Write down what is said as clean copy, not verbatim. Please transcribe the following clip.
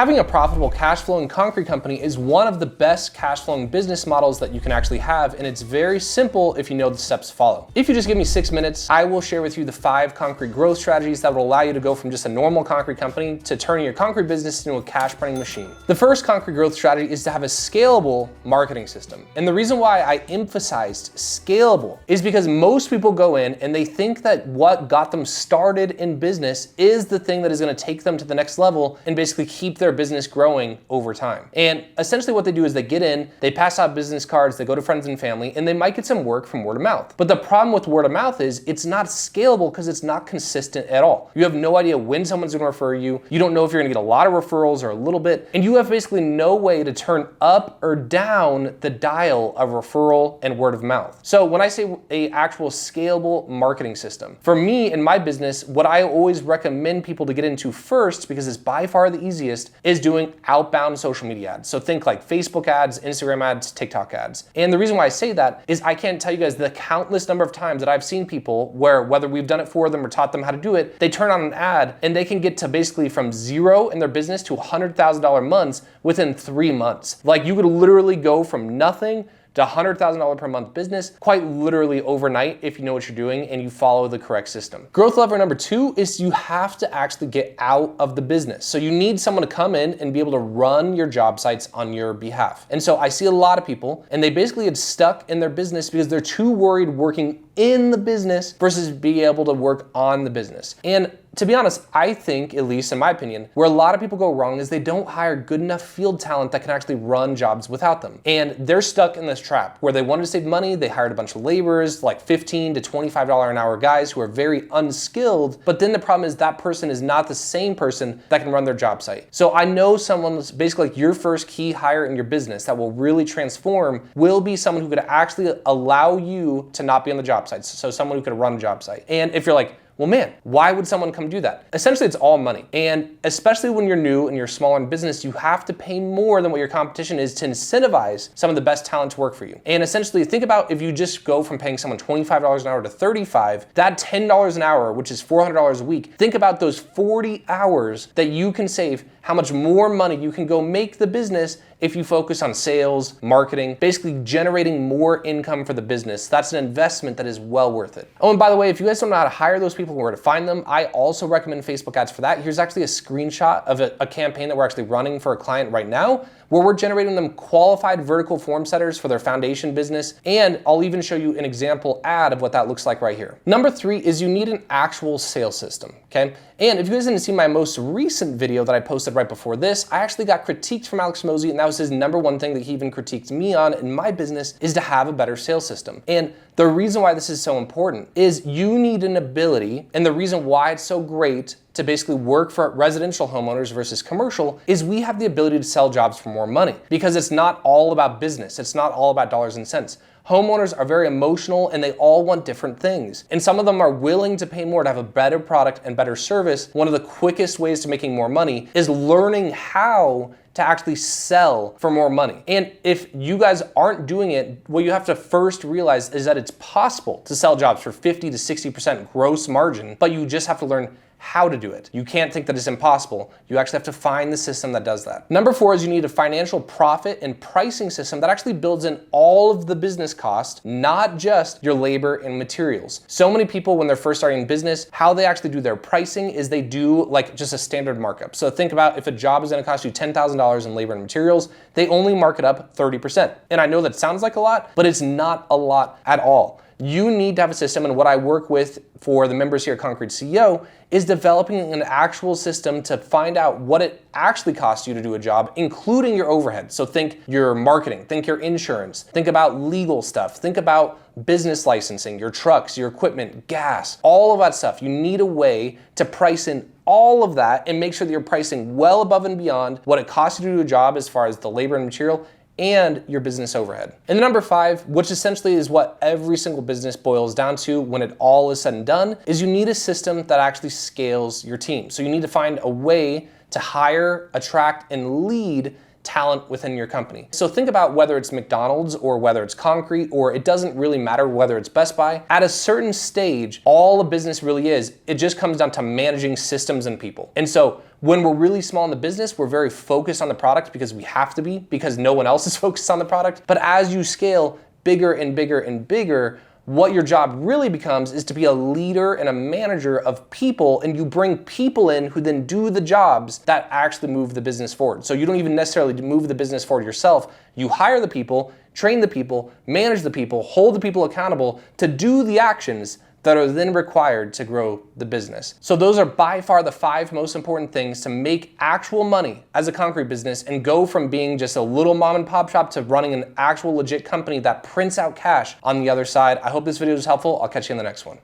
Having a profitable cash flowing concrete company is one of the best cash flowing business models that you can actually have, and it's very simple if you know the steps to follow. If you just give me 6 minutes, I will share with you the 5 concrete growth strategies that will allow you to go from just a normal concrete company to turning your concrete business into a cash burning machine. The first concrete growth strategy is to have a scalable marketing system. And the reason why I emphasized scalable is because most people go in and they think that what got them started in business is the thing that is going to take them to the next level and basically keep their business growing over time. And essentially what they do is they get in, they pass out business cards, they go to friends and family, and they might get some work from word of mouth. But the problem with word of mouth is it's not scalable because it's not consistent at all. You have no idea when someone's going to refer you. You don't know if you're going to get a lot of referrals or a little bit, and you have basically no way to turn up or down the dial of referral and word of mouth. So when I say a actual scalable marketing system, for me in my business, what I always recommend people to get into first, because it's by far the easiest, is doing outbound social media ads. So think like Facebook ads, Instagram ads, TikTok ads. And the reason why I say that is I can't tell you guys the countless number of times that I've seen people where, whether we've done it for them or taught them how to do it, they turn on an ad and they can get to basically from zero in their business to $100,000 months within 3 months. Like you could literally go from nothing to $100,000 per month business quite literally overnight if you know what you're doing and you follow the correct system. Growth lever number 2 is you have to actually get out of the business. So you need someone to come in and be able to run your job sites on your behalf. And so I see a lot of people and they basically get stuck in their business because they're too worried working in the business versus being able to work on the business. And to be honest, I think, at least in my opinion, where a lot of people go wrong is they don't hire good enough field talent that can actually run jobs without them. And they're stuck in this trap where they wanted to save money, they hired a bunch of laborers, like $15 to $25 an hour guys who are very unskilled, but then the problem is that person is not the same person that can run their job site. So I know someone that's basically like your first key hire in your business that will really transform will be someone who could actually allow you to not be on the job site. So someone who could run a job site. And if you're like, well, man, why would someone come do that? Essentially, it's all money. And especially when you're new and you're smaller in business, you have to pay more than what your competition is to incentivize some of the best talent to work for you. And essentially, think about if you just go from paying someone $25 an hour to $35, that $10 an hour, which is $400 a week, think about those 40 hours that you can save, how much more money you can go make the business if you focus on sales, marketing, basically generating more income for the business. That's an investment that is well worth it. Oh, and by the way, if you guys don't know how to hire those people or where to find them, I also recommend Facebook ads for that. Here's actually a screenshot of a campaign that we're actually running for a client right now, where we're generating them qualified vertical form setters for their foundation business. And I'll even show you an example ad of what that looks like right here. Number 3 is you need an actual sales system, okay? And if you guys didn't see my most recent video that I posted right before this, I actually got critiqued from Alex Mosey, and that was his number 1 thing that he even critiqued me on in my business is to have a better sales system. And the reason why this is so important is you need an ability, and the reason why it's so great to basically work for residential homeowners versus commercial is we have the ability to sell jobs for more money because it's not all about business. It's not all about dollars and cents. Homeowners are very emotional and they all want different things. And some of them are willing to pay more to have a better product and better service. One of the quickest ways to making more money is learning how to actually sell for more money. And if you guys aren't doing it, what you have to first realize is that it's possible to sell jobs for 50 to 60% gross margin, but you just have to learn how to do it. You can't think that it's impossible. You actually have to find the system that does that. Number 4 is you need a financial profit and pricing system that actually builds in all of the business costs, not just your labor and materials. So many people, when they're first starting business, how they actually do their pricing is they do like just a standard markup. So think about if a job is gonna cost you $10,000 in labor and materials, they only mark it up 30%. And I know that sounds like a lot, but it's not a lot at all. You need to have a system, and what I work with for the members here at Concrete CEO is developing an actual system to find out what it actually costs you to do a job, including your overhead. So think your marketing, think your insurance, think about legal stuff, think about business licensing, your trucks, your equipment, gas, all of that stuff. You need a way to price in all of that and make sure that you're pricing well above and beyond what it costs you to do a job as far as the labor and material and your business overhead. And number 5, which essentially is what every single business boils down to when it all is said and done, is you need a system that actually scales your team. So you need to find a way to hire, attract, and lead talent within your company. So think about whether it's McDonald's or whether it's concrete, or it doesn't really matter whether it's Best Buy. At a certain stage, all a business really is, it just comes down to managing systems and people. And so when we're really small in the business, we're very focused on the product because we have to be, because no one else is focused on the product. But as you scale bigger and bigger and bigger, what your job really becomes is to be a leader and a manager of people, and you bring people in who then do the jobs that actually move the business forward. So you don't even necessarily move the business forward yourself. You hire the people, train the people, manage the people, hold the people accountable to do the actions that are then required to grow the business. So those are by far the 5 most important things to make actual money as a concrete business and go from being just a little mom and pop shop to running an actual legit company that prints out cash on the other side. I hope this video was helpful. I'll catch you in the next one.